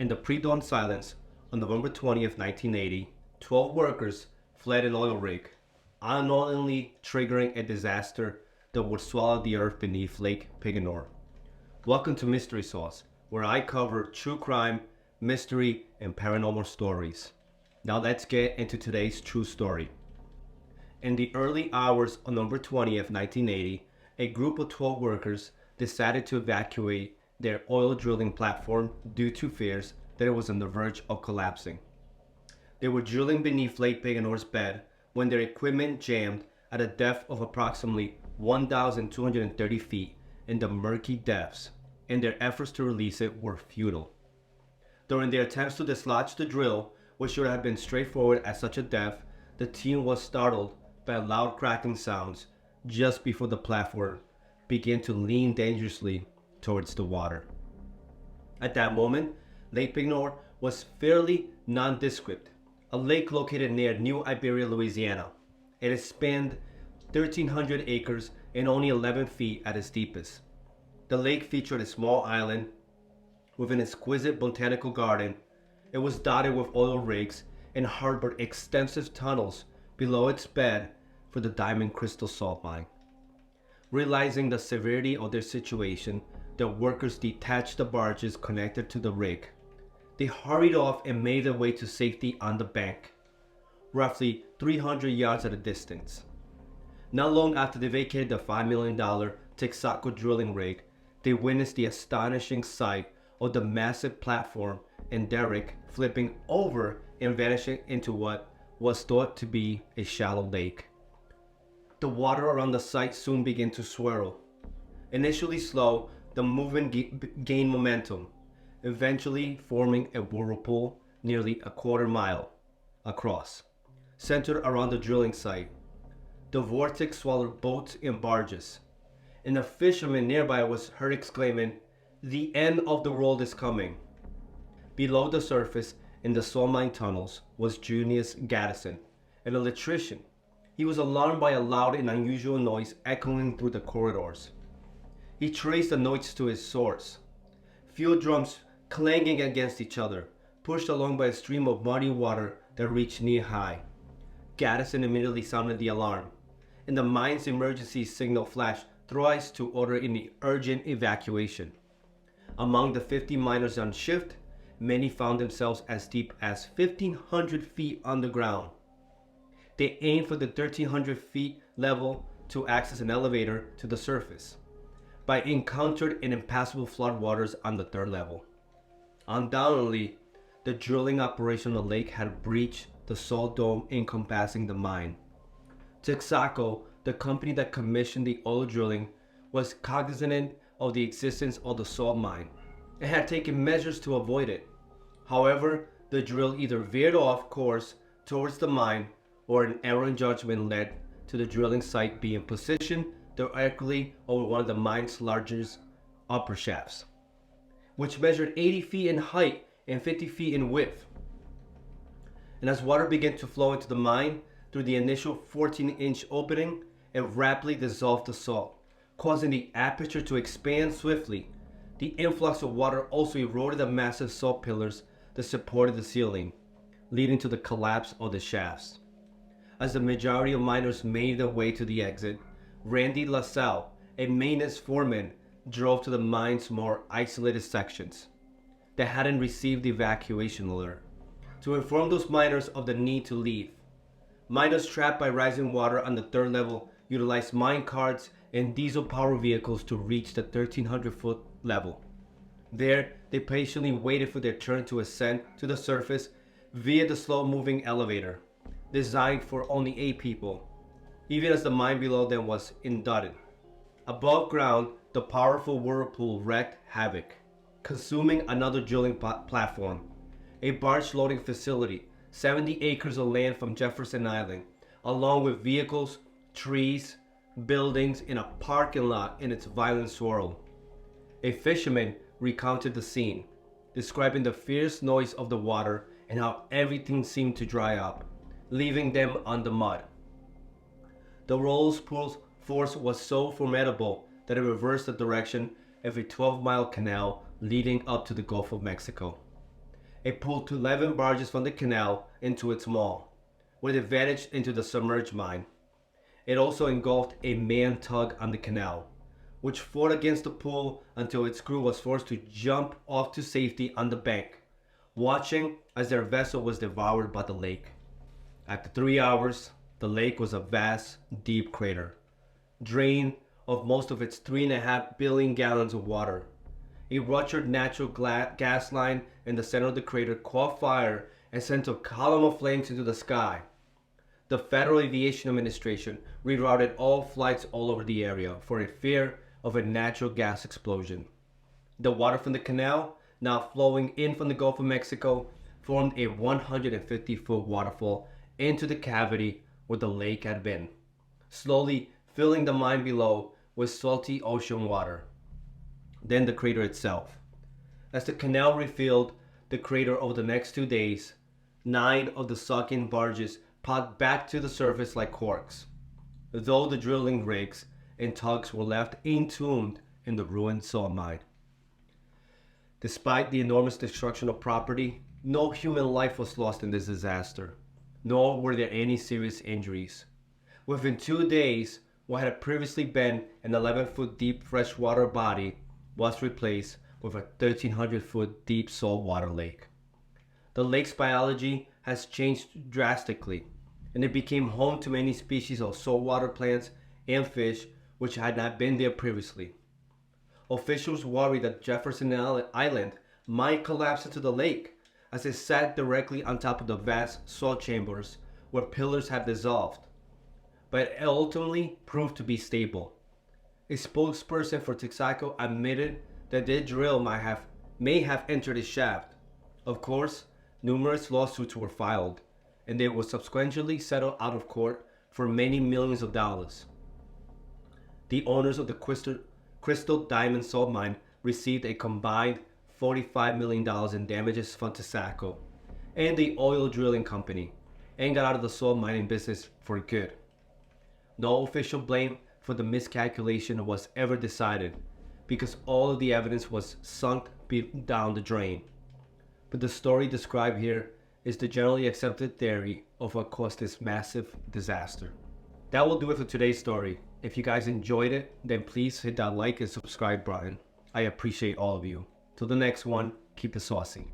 In the pre-dawn silence on November 20th, 1980, 12 workers fled an oil rig, unknowingly triggering a disaster that would swallow the earth beneath Lake Peigneur. Welcome to Mystery Sauce, where I cover true crime, mystery, and paranormal stories. Now let's get into today's true story. In the early hours on November 20th, 1980, a group of 12 workers decided to evacuate their oil drilling platform due to fears that it was on the verge of collapsing. They were drilling beneath Lake Peigneur's bed when their equipment jammed at a depth of approximately 1,230 feet in the murky depths, and their efforts to release it were futile. During their attempts to dislodge the drill, which should have been straightforward at such a depth, the team was startled by loud cracking sounds just before the platform began to lean dangerously towards the water. At that moment, Lake Peigneur was fairly nondescript, a lake located near New Iberia, Louisiana. It spanned 1,300 acres and only 11 feet at its deepest. The lake featured a small island with an exquisite botanical garden. It was dotted with oil rigs and harbored extensive tunnels below its bed for the diamond crystal salt mine. Realizing the severity of their situation, the workers detached the barges connected to the rig. They hurried off and made their way to safety on the bank, roughly 300 yards at a distance. Not long after they vacated the $5 million Texaco drilling rig, they witnessed the astonishing sight of the massive platform and derrick flipping over and vanishing into what was thought to be a shallow lake. The water around the site soon began to swirl. Initially slow, the movement gained momentum, eventually forming a whirlpool nearly a quarter mile across, centered around the drilling site. The vortex swallowed boats and barges, and a fisherman nearby was heard exclaiming, "The end of the world is coming." Below the surface, in the salt mine tunnels, was Junius Gaddison, an electrician. He was alarmed by a loud and unusual noise echoing through the corridors. He traced the noise to its source. Fuel drums clanging against each other, pushed along by a stream of muddy water that reached knee-high. Gaddison immediately sounded the alarm, and the mine's emergency signal flashed thrice to order an urgent evacuation. Among the 50 miners on shift, many found themselves as deep as 1,500 feet underground. They aimed for the 1,300 feet level to access an elevator to the surface, but encountered an impassable floodwaters on the third level. Undoubtedly, the drilling operation on the lake had breached the salt dome encompassing the mine. Texaco, the company that commissioned the oil drilling, was cognizant of the existence of the salt mine and had taken measures to avoid it. However, the drill either veered off course towards the mine or an error in judgment led to the drilling site being positioned directly over one of the mine's largest upper shafts, which measured 80 feet in height and 50 feet in width. And as water began to flow into the mine through the initial 14-inch opening, it rapidly dissolved the salt, causing the aperture to expand swiftly. The influx of water also eroded the massive salt pillars that supported the ceiling, leading to the collapse of the shafts. As the majority of miners made their way to the exit, Randy LaSalle, a maintenance foreman, drove to the mine's more isolated sections that hadn't received the evacuation alert to inform those miners of the need to leave. Miners trapped by rising water on the third level utilized mine carts and diesel-powered vehicles to reach the 1,300-foot level. There, they patiently waited for their turn to ascend to the surface via the slow-moving elevator, designed for only 8 people, even as the mine below them was inundated. Above ground, the powerful whirlpool wreaked havoc, consuming another drilling platform, a barge loading facility, 70 acres of land from Jefferson Island, along with vehicles, trees, buildings, and a parking lot in its violent swirl. A fisherman recounted the scene, describing the fierce noise of the water and how everything seemed to dry up, leaving them on the mud. The whirlpool's force was so formidable that it reversed the direction of a 12-mile canal leading up to the Gulf of Mexico. It pulled 11 barges from the canal into its maw, where they vanished into the submerged mine. It also engulfed a manned tug on the canal, which fought against the pull until its crew was forced to jump off to safety on the bank, watching as their vessel was devoured by the lake. After 3 hours, the lake was a vast, deep crater, drained of most of its 3.5 billion gallons of water. A ruptured natural gas line in the center of the crater caught fire and sent a column of flames into the sky. The Federal Aviation Administration rerouted all flights all over the area for a fear of a natural gas explosion. The water from the canal, now flowing in from the Gulf of Mexico, formed a 150-foot waterfall into the cavity where the lake had been, slowly filling the mine below with salty ocean water. Then the crater itself. As the canal refilled the crater over the next 2 days, 9 of the sunken barges popped back to the surface like corks, though the drilling rigs and tugs were left entombed in the ruined salt mine. Despite the enormous destruction of property, no human life was lost in this disaster, nor were there any serious injuries. Within 2 days, what had previously been an 11-foot deep freshwater body was replaced with a 1,300-foot deep saltwater lake. The lake's biology has changed drastically, and it became home to many species of saltwater plants and fish which had not been there previously. Officials worry that Jefferson Island might collapse into the lake as it sat directly on top of the vast salt chambers where pillars had dissolved, but it ultimately proved to be stable. A spokesperson for Texaco admitted that their drill may have entered a shaft. Of course, numerous lawsuits were filed, and they were subsequently settled out of court for many millions of dollars. The owners of the Crystal Diamond Salt Mine received a combined $45 million in damages from Texaco and the oil drilling company, and got out of the salt mining business for good. No official blame for the miscalculation was ever decided because all of the evidence was sunk down the drain. But the story described here is the generally accepted theory of what caused this massive disaster. That will do it for today's story. If you guys enjoyed it, then please hit that like and subscribe button. I appreciate all of you. Till the next one, keep it saucy.